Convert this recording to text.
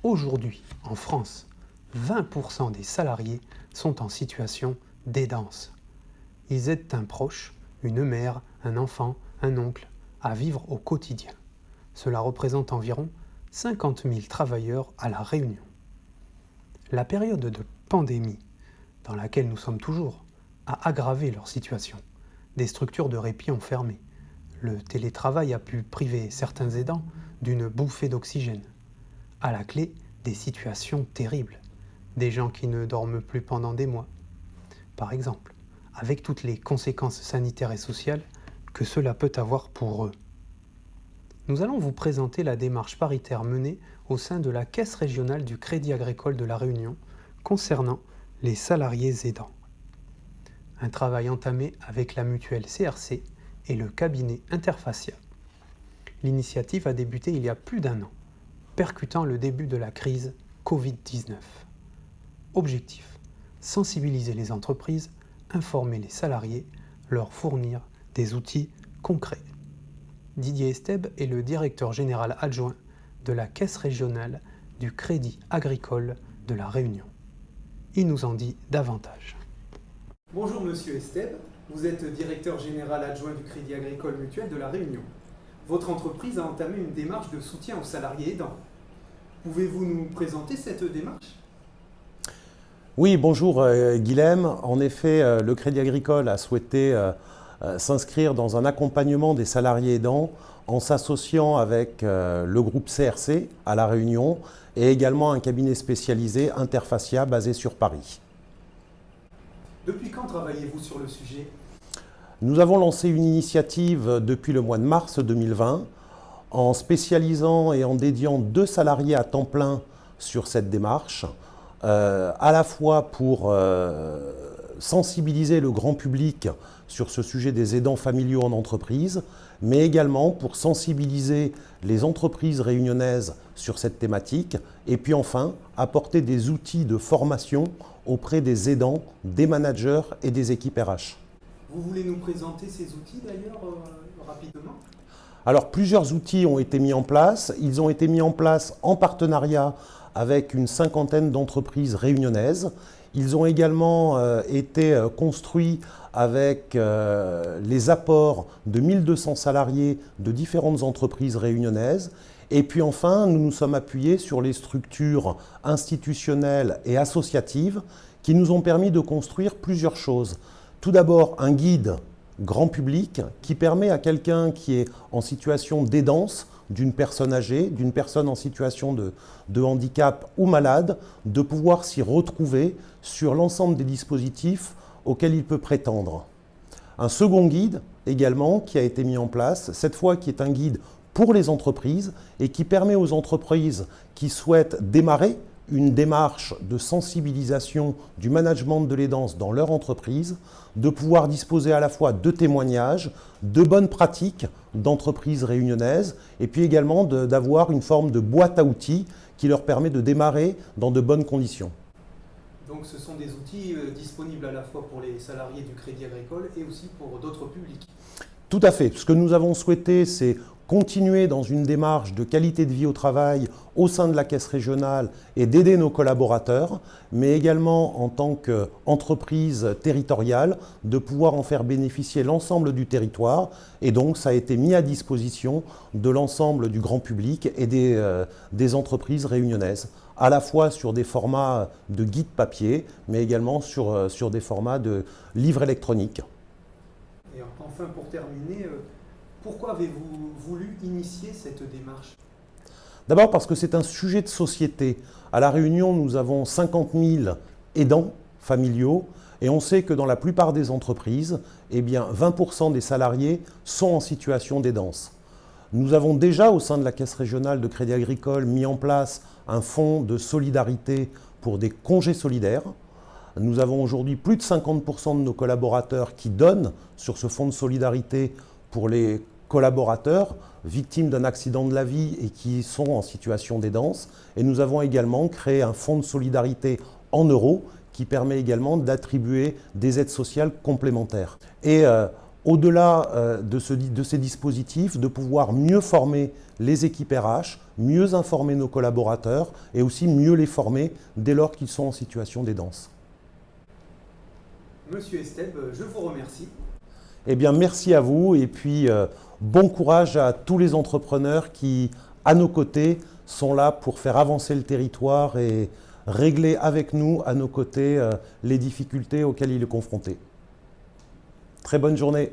Aujourd'hui, en France, 20% des salariés sont en situation d'aidance. Ils aident un proche, une mère, un enfant, un oncle, à vivre au quotidien. Cela représente environ 50 000 travailleurs à La Réunion. La période de pandémie, dans laquelle nous sommes toujours, a aggravé leur situation. Des structures de répit ont fermé. Le télétravail a pu priver certains aidants d'une bouffée d'oxygène. À la clé, des situations terribles. Des gens qui ne dorment plus pendant des mois, par exemple, avec toutes les conséquences sanitaires et sociales que cela peut avoir pour eux. Nous allons vous présenter la démarche paritaire menée au sein de la Caisse régionale du Crédit agricole de La Réunion concernant les salariés aidants. Un travail entamé avec la mutuelle CRC et le cabinet Interfacia. L'initiative a débuté il y a plus d'un an, percutant le début de la crise Covid-19. Objectif, sensibiliser les entreprises, informer les salariés, leur fournir des outils concrets. Didier Esteb est le directeur général adjoint de la Caisse régionale du Crédit agricole de La Réunion. Il nous en dit davantage. Bonjour Monsieur Esteb, vous êtes directeur général adjoint du Crédit agricole mutuel de La Réunion. Votre entreprise a entamé une démarche de soutien aux salariés aidants. Pouvez-vous nous présenter cette démarche ? Oui, bonjour Guilhem. En effet, le Crédit agricole a souhaité s'inscrire dans un accompagnement des salariés aidants en s'associant avec le groupe CRC à La Réunion et également un cabinet spécialisé Interfacia basé sur Paris. Depuis quand travaillez-vous sur le sujet ? Nous avons lancé une initiative depuis le mois de mars 2020 en spécialisant et en dédiant 2 salariés à temps plein sur cette démarche, à la fois pour sensibiliser le grand public sur ce sujet des aidants familiaux en entreprise, mais également pour sensibiliser les entreprises réunionnaises sur cette thématique, et puis enfin apporter des outils de formation auprès des aidants, des managers et des équipes RH. Vous voulez nous présenter ces outils d'ailleurs rapidement ? Alors plusieurs outils ont été mis en place. Ils ont été mis en place en partenariat avec une 50aine d'entreprises réunionnaises. Ils ont également été construits avec les apports de 1200 salariés de différentes entreprises réunionnaises. Et puis enfin, nous nous sommes appuyés sur les structures institutionnelles et associatives qui nous ont permis de construire plusieurs choses. Tout d'abord, un guide grand public qui permet à quelqu'un qui est en situation d'aidance, d'une personne âgée, d'une personne en situation de handicap ou malade, de pouvoir s'y retrouver sur l'ensemble des dispositifs auxquels il peut prétendre. Un second guide également qui a été mis en place, cette fois qui est un guide pour les entreprises et qui permet aux entreprises qui souhaitent démarrer une démarche de sensibilisation du management de l'aidance dans leur entreprise, de pouvoir disposer à la fois de témoignages, de bonnes pratiques d'entreprises réunionnaises, et puis également d'avoir une forme de boîte à outils qui leur permet de démarrer dans de bonnes conditions. Donc ce sont des outils disponibles à la fois pour les salariés du Crédit agricole et aussi pour d'autres publics. Tout à fait. Ce que nous avons souhaité, c'est continuer dans une démarche de qualité de vie au travail au sein de la Caisse régionale et d'aider nos collaborateurs, mais également en tant qu'entreprise territoriale, de pouvoir en faire bénéficier l'ensemble du territoire. Et donc, ça a été mis à disposition de l'ensemble du grand public et des entreprises réunionnaises, à la fois sur des formats de guides papier, mais également sur des formats de livres électroniques. Et enfin, pour terminer, pourquoi avez-vous voulu initier cette démarche ? D'abord parce que c'est un sujet de société. À La Réunion, nous avons 50 000 aidants familiaux et on sait que dans la plupart des entreprises, 20% des salariés sont en situation d'aidance. Nous avons déjà, au sein de la Caisse régionale de Crédit agricole, mis en place un fonds de solidarité pour des congés solidaires. Nous avons aujourd'hui plus de 50% de nos collaborateurs qui donnent sur ce fonds de solidarité pour les collaborateurs victimes d'un accident de la vie et qui sont en situation d'aidance. Et nous avons également créé un fonds de solidarité en euros qui permet également d'attribuer des aides sociales complémentaires. Et au-delà de ces dispositifs, de pouvoir mieux former les équipes RH, mieux informer nos collaborateurs et aussi mieux les former dès lors qu'ils sont en situation d'aidance. Monsieur Esteb, je vous remercie. Eh bien, merci à vous et puis bon courage à tous les entrepreneurs qui, à nos côtés, sont là pour faire avancer le territoire et régler avec nous, à nos côtés, les difficultés auxquelles il est confronté. Très bonne journée.